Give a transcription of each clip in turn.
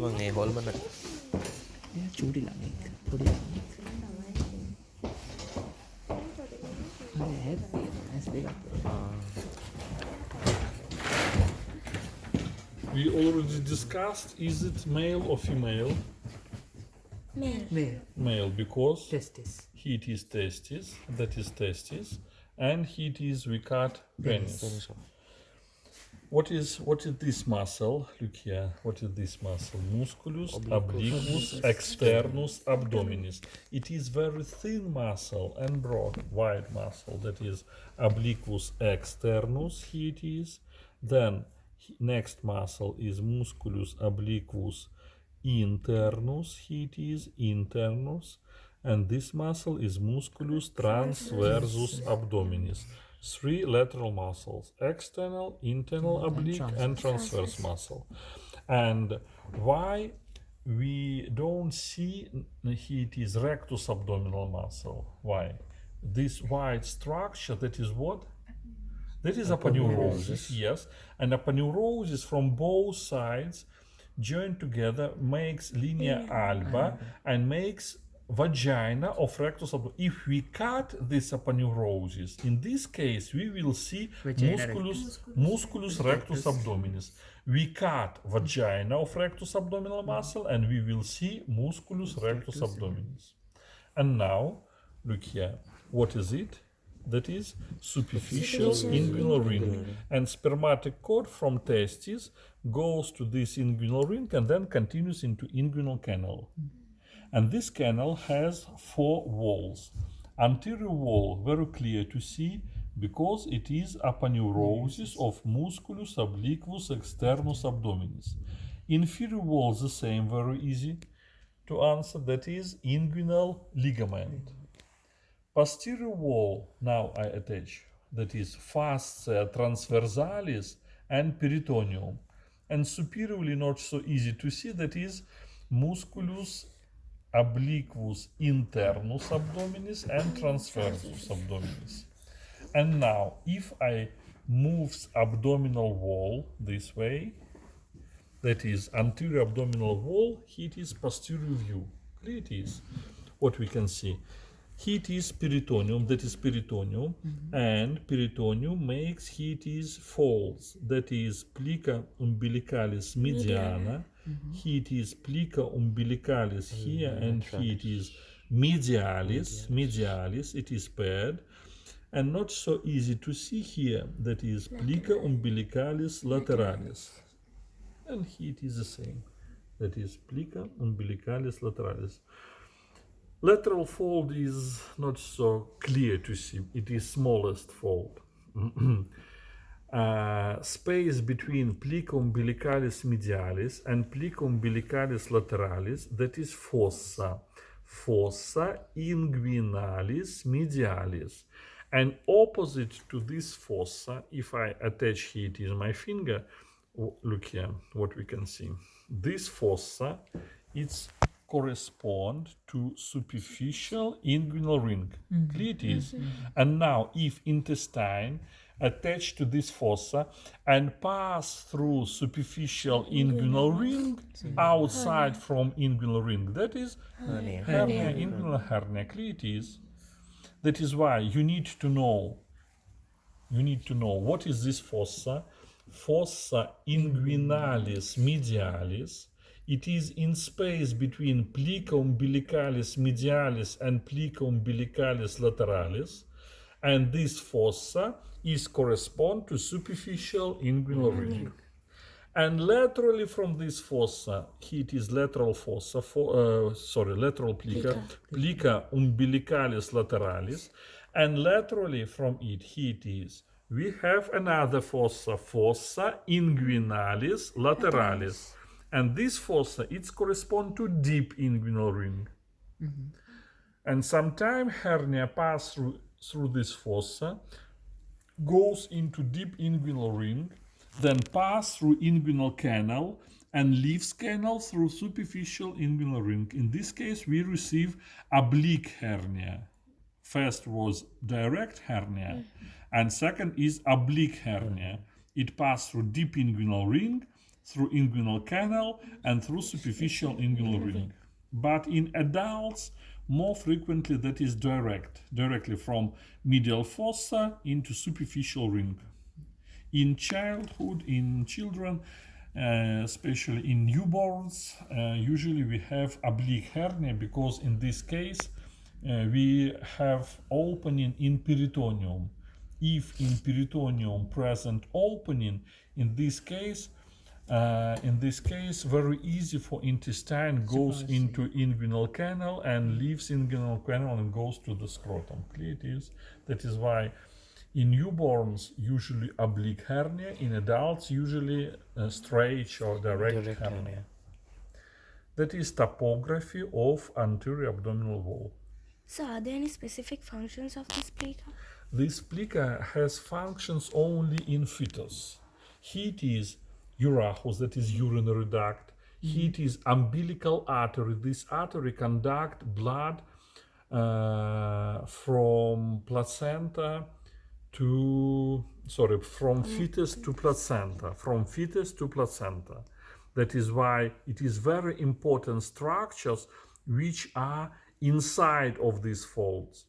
bằng nghề Holman ạ. chú đi lại cô đi lại We already discussed, is it male or female? Male. Male, because Testis. heat is testis, that is testis, and heat is we cut penis. What is this muscle? Look here. What is this muscle? Musculus obliquus externus abdominis. It is very thin muscle and broad, wide muscle. That is obliquus externus. Here it is. Then next muscle is musculus obliquus internus. Here it is internus. And this muscle is musculus transversus abdominis. Three lateral muscles: external, internal oblique, and transverse muscle. And why we don't see it is rectus abdominal muscle? Why? This white structure, that is what? That is aponeurosis, yes. And aponeurosis from both sides joined together makes linea alba and makes vagina of rectus abdominis. If we cut this aponeurosis, in this case we will see musculus rectus abdominis. We cut vagina of rectus abdominal muscle and we will see musculus rectus abdominis. And now look here, what is it? That is superficial inguinal ring, and spermatic cord from testis goes to this inguinal ring and then continues into inguinal canal. And this canal has four walls. Anterior wall, very clear to see because it is aponeurosis of musculus obliquus externus abdominis. Inferior wall, the same, very easy to answer, that is inguinal ligament. Posterior wall, now I attach, that is fascia transversalis and peritoneum. And superiorly, not so easy to see, that is musculus obliquus internus abdominis and transversus abdominis. And now, if I move abdominal wall this way, that is anterior abdominal wall, here it is posterior view. Here it is what we can see. Here it is peritoneum, that is peritoneum, and peritoneum makes here it is folds, that is plica umbilicalis mediana, here it is plica umbilicalis here, and here it is medialis, it is paired, and not so easy to see here, that is plica umbilicalis lateralis, and here it is the same, that is plica umbilicalis lateralis. Lateral fold is not so clear to see. It is smallest fold. Space between plica umbilicalis medialis and plica umbilicalis lateralis, that is fossa. Fossa inguinalis medialis. And opposite to this fossa, if I attach here, it is my finger, look here, what we can see. This fossa, it's correspond to superficial inguinal ring. Clear it is. And now if intestine attached to this fossa and pass through superficial inguinal ring outside from inguinal ring, that is hernia, inguinal hernia. Clear it is. That is why you need to know what is this fossa. Fossa inguinalis medialis. It is in space between plica umbilicalis medialis and plica umbilicalis lateralis, and this fossa is correspond to superficial inguinal ring. And laterally from this fossa, it is lateral fossa, lateral plica, plica umbilicalis lateralis, and laterally from it, here it is, we have another fossa, fossa inguinalis lateralis. And this fossa, it's correspond to deep inguinal ring. And sometimes hernia pass through this fossa, goes into deep inguinal ring, then pass through inguinal canal and leaves canal through superficial inguinal ring. In this case, we receive oblique hernia. First was direct hernia, and second is oblique hernia. It passed through deep inguinal ring, through inguinal canal and through superficial inguinal ring. But in adults, more frequently that is directly from medial fossa into superficial ring. In childhood, in children, especially in newborns, usually we have oblique hernia because in this case we have opening in peritoneum. If in peritoneum present opening, in this case, very easy for intestine goes into inguinal canal and leaves inguinal canal and goes to the scrotum. Clear it is. That is why in newborns usually oblique hernia, in adults usually straight or direct hernia. That is topography of anterior abdominal wall. So are there any specific functions of this plica? This plica has functions only in fetus. It is urachus, that is urinary duct. It is umbilical artery. This artery conduct blood from placenta from fetus to placenta, That is why it is very important structures which are inside of these folds.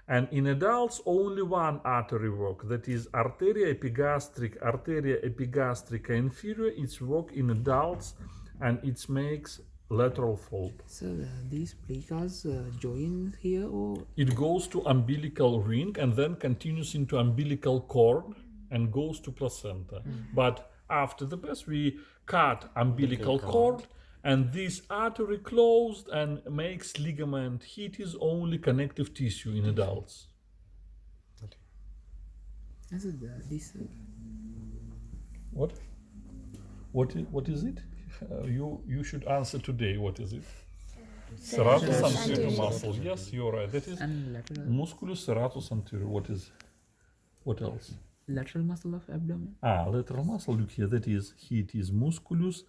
And in adults, only one artery work, that is arteria epigastrica inferior. It's work in adults and it makes lateral fold. So these plicas join here, or It goes to umbilical ring and then continues into umbilical cord and goes to placenta. But after the birth, we cut umbilical cord and this artery closed and makes ligament. It is only connective tissue in adults. so this What? What is it? You should answer today. What is it? Serratus anterior muscle. Yes, you're right. That is and lateral musculus serratus anterior. What else? lateral muscle of abdomen. Lateral muscle. Look here. That is, it is musculus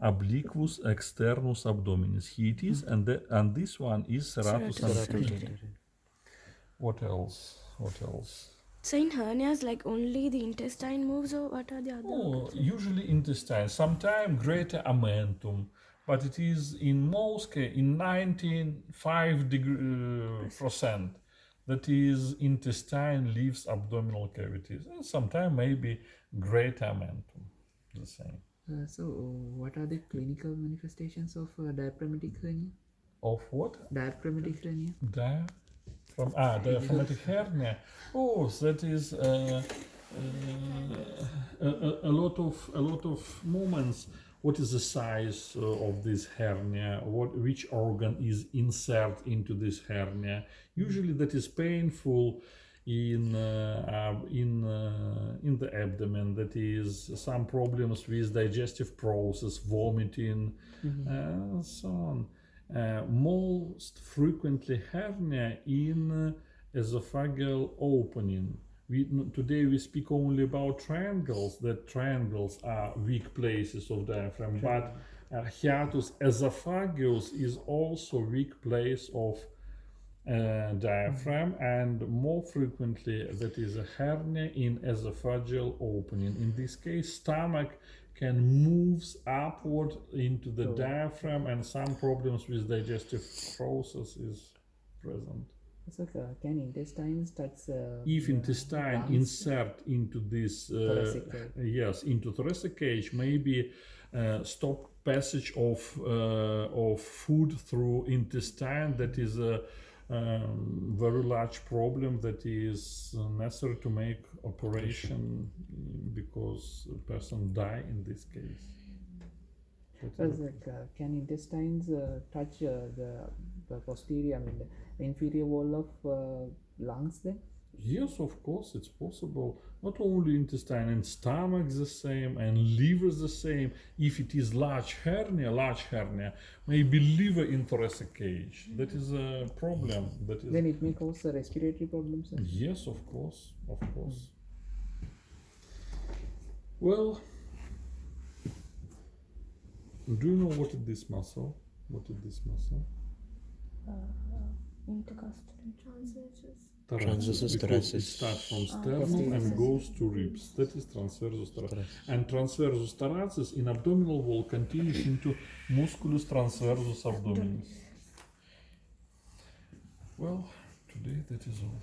obliquus externus abdominis. It is, and this one is serratus anterior. What else? So in hernias, like only the intestine moves, or what are the other? Usually intestine. Sometimes greater amentum, but it is in most cases, in 95% that is intestine leaves abdominal cavities, and sometimes maybe greater amentum, the same. So what are the clinical manifestations of diaphragmatic hernia? Of what? Diaphragmatic hernia. Diaphragmatic hernia. Oh, that is a lot of moments. What is the size of this hernia? Which organ is inserted into this hernia? Usually, that is painful in the abdomen. That is some problems with digestive process, vomiting, and so on. Most frequently hernia in esophageal opening. Today we speak only about triangles, that triangles are weak places of diaphragm, but hiatus esophageus is also weak place of diaphragm, and more frequently that is a hernia in esophageal opening. In this case, stomach can move upward into the diaphragm, and some problems with digestive process is present. So can intestines touch? If intestine insert into this thoracic cage. yes, into thoracic cage, maybe stop passage of food through intestine. That is a very large problem that is necessary to make operation because a person die in this case. Can intestines touch the posterior, I mean the inferior wall of lungs then? Yes, of course, it's possible. Not only intestine, and stomach the same, and liver the same. If it is large hernia, maybe liver in thoracic cage. That is a problem. Then it may cause respiratory problems. Yes, of course. Well, do you know what is this muscle? Intercostal transversus. thoracis, because it starts from sternum and goes to ribs. That is transversus thoracis. And transversus thoracis in abdominal wall continues into musculus transversus abdominis. Well, today that is all.